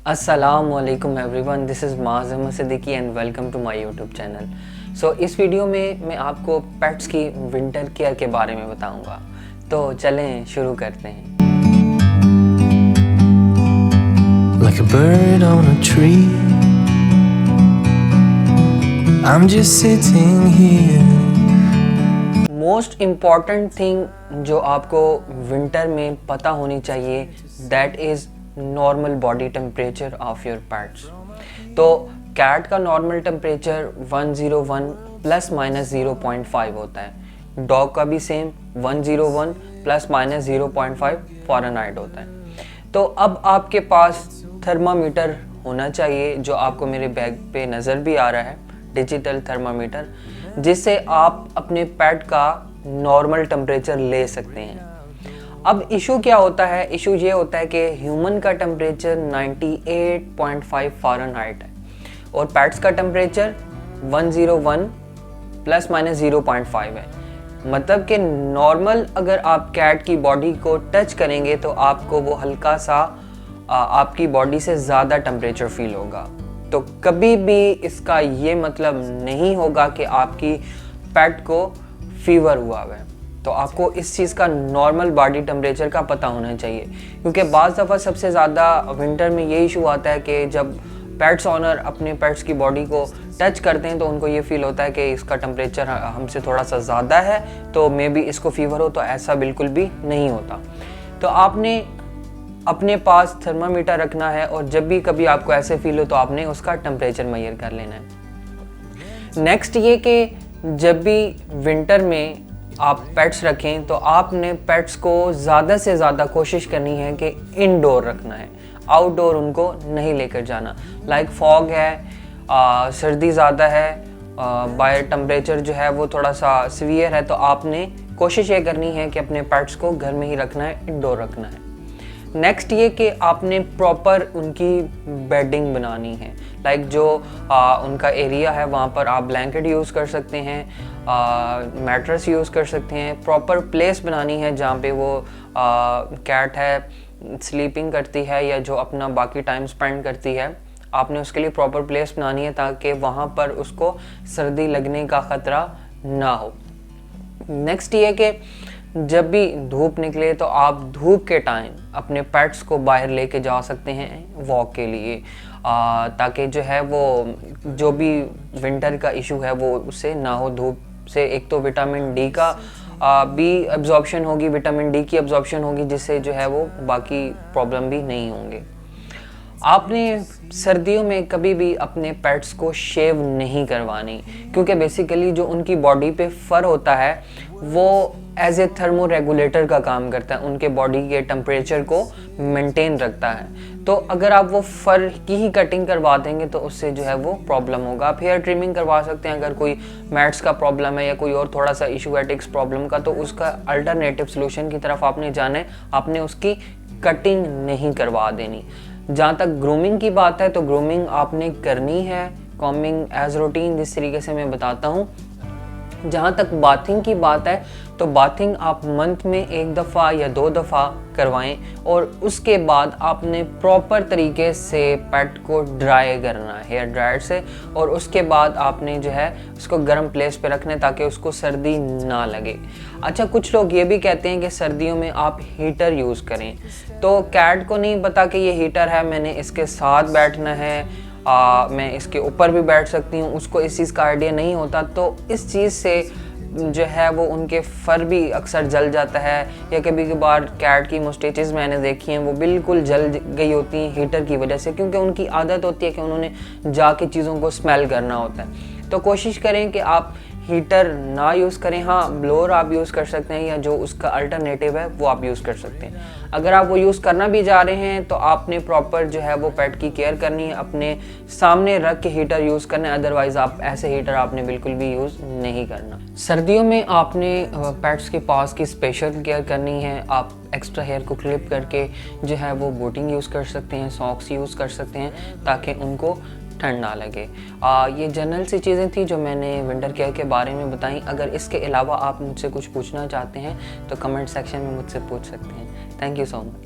अस्सलामुअलैकुम everyone, this is Maaz Ahmad Siddiqui and welcome to my YouTube channel. So इस video में मैं आपको पेट्स की विंटर केयर के बारे में बताऊंगा। तो चलें शुरू करते हैं। Like a bird on a tree, I'm just sitting here. Most important thing जो आपको विंटर में पता होनी चाहिए, that is normal body temperature of your pets. तो कैट का नॉर्मल टेम्परेचर 101 प्लस माइनस 0.5 होता है। डॉग का भी सेम 101 प्लस माइनस 0.5 फ़ारेनहाइट होता है। तो अब आपके पास थर्मामीटर होना चाहिए, जो आपको मेरे बैग पे नज़र भी आ रहा है, डिजिटल थर्मामीटर, जिससे आप अपने पेट का नॉर्मल टेम्परेचर ले सकते हैं। अब इशू क्या होता है? इशू ये होता है कि ह्यूमन का टेम्परेचर 98.5 फ़ारेनहाइट है और पेट्स का टेम्परेचर 101 प्लस माइनस 0.5 है। मतलब कि नॉर्मल अगर आप कैट की बॉडी को टच करेंगे तो आपको वो हल्का सा आपकी बॉडी से ज़्यादा टेम्परेचर फील होगा। तो कभी भी इसका ये मतलब नहीं होगा कि आपकी पेट को फीवर हुआ है। तो आपको इस चीज़ का नॉर्मल बॉडी टेम्परेचर का पता होना चाहिए, क्योंकि बाज़ दफ़ा सबसे ज़्यादा विंटर में ये इशू आता है कि जब पेट्स ऑनर अपने पेट्स की बॉडी को टच करते हैं तो उनको ये फील होता है कि इसका टेम्परेचर हमसे थोड़ा सा ज़्यादा है, तो मे बी इसको फीवर हो। तो ऐसा बिल्कुल भी नहीं होता। तो आपने अपने पास थर्मामीटर रखना है और जब भी कभी आपको ऐसे फील हो तो आपने उसका टेम्परेचर मेजर कर लेना है। नेक्स्ट ये कि जब भी विंटर में आप पेट्स रखें तो आपने पेट्स को ज़्यादा से ज़्यादा कोशिश करनी है कि इनडोर रखना है, आउटडोर उनको नहीं लेकर जाना। लाइक फॉग है, सर्दी ज़्यादा है, बाहर टेम्परेचर जो है वो थोड़ा सा सीवियर है, तो आपने कोशिश ये करनी है कि अपने पेट्स को घर में ही रखना है, इनडोर रखना है। नेक्स्ट ये कि आपने प्रॉपर उनकी बेडिंग बनानी है। लाइक जो उनका एरिया है वहाँ पर आप ब्लैंकेट यूज़ कर सकते हैं, मैट्रेस यूज़ कर सकते हैं। प्रॉपर प्लेस बनानी है जहाँ पे वो कैट है स्लीपिंग करती है या जो अपना बाकी टाइम स्पेंड करती है। आपने उसके लिए प्रॉपर प्लेस बनानी है ताकि वहाँ पर उसको सर्दी लगने का ख़तरा ना हो। नेक्स्ट ये कि जब भी धूप निकले तो आप धूप के टाइम अपने पेट्स को बाहर लेके जा सकते हैं वॉक के लिए, ताकि जो है वो जो भी विंटर का इशू है वो उससे ना हो। धूप से एक तो विटामिन डी का भी एब्जॉर्प्शन होगी, विटामिन डी की एब्जॉर्प्शन होगी, जिससे जो है वो बाकी प्रॉब्लम भी नहीं होंगे। आपने सर्दियों में कभी भी अपने पेट्स को शेव नहीं करवानी, क्योंकि बेसिकली जो उनकी बॉडी पे फर होता है वो एज ए थर्मो रेगुलेटर का काम करता है, उनके बॉडी के टेम्परेचर को मेंटेन रखता है। तो अगर आप वो फर की ही कटिंग करवा देंगे तो उससे जो है वो प्रॉब्लम होगा। आप हेयर ट्रिमिंग करवा सकते हैं अगर कोई मैट्स का प्रॉब्लम है या कोई और थोड़ा सा इशू है टिक्स प्रॉब्लम का, तो उसका अल्टरनेटिव सोल्यूशन की तरफ आपने जाना है, आपने उसकी कटिंग नहीं करवा देनी। जहाँ तक ग्रूमिंग की बात है तो ग्रूमिंग आपने करनी है, कॉम्बिंग एज रूटीन, जिस तरीके से मैं बताता हूँ। जहाँ तक बाथिंग की बात है तो बाथिंग आप मंथ में एक दफ़ा या 2 दफ़ा करवाएं और उसके बाद आपने प्रॉपर तरीके से पेट को ड्राई करना है हेयर ड्रायर से, और उसके बाद आपने जो है उसको गर्म प्लेस पे रखना है ताकि उसको सर्दी ना लगे। अच्छा, कुछ लोग ये भी कहते हैं कि सर्दियों में आप हीटर यूज़ करें, तो कैट को नहीं पता कि ये हीटर है, मैंने इसके साथ बैठना है, मैं इसके ऊपर भी बैठ सकती हूँ, उसको इस चीज़ का आइडिया नहीं होता। तो इस चीज़ से जो है वो उनके फर भी अक्सर जल जाता है, या कभी कभार कैट की मुस्टेचेस मैंने देखी हैं वो बिल्कुल जल गई होती हैं हीटर की वजह से, क्योंकि उनकी आदत होती है कि उन्होंने जाके चीज़ों को स्मेल करना होता है। तो कोशिश करें कि आप हीटर ना यूज़ करें। हाँ, ब्लोअर आप यूज़ कर सकते हैं या जो उसका अल्टरनेटिव है वो आप यूज़ कर सकते हैं। अगर आप वो यूज़ करना भी जा रहे हैं तो आपने प्रॉपर जो है वो पेट की केयर करनी है, अपने सामने रख के हीटर यूज़ करना है, अदरवाइज़ आप ऐसे हीटर आपने बिल्कुल भी यूज़ नहीं करना। सर्दियों में आपने पेट्स के पास की स्पेशल केयर करनी है। आप एक्स्ट्रा हेयर को क्लिप करके जो है वो बोटिंग यूज़ कर सकते हैं, सॉक्स यूज़ कर सकते हैं ताकि उनको ठंड ना लगे। ये जनरल सी चीज़ें थी जो मैंने विंटर केयर के बारे में बताई। अगर इसके अलावा आप मुझसे कुछ पूछना चाहते हैं तो कमेंट सेक्शन में मुझसे पूछ सकते हैं। Thank you so much.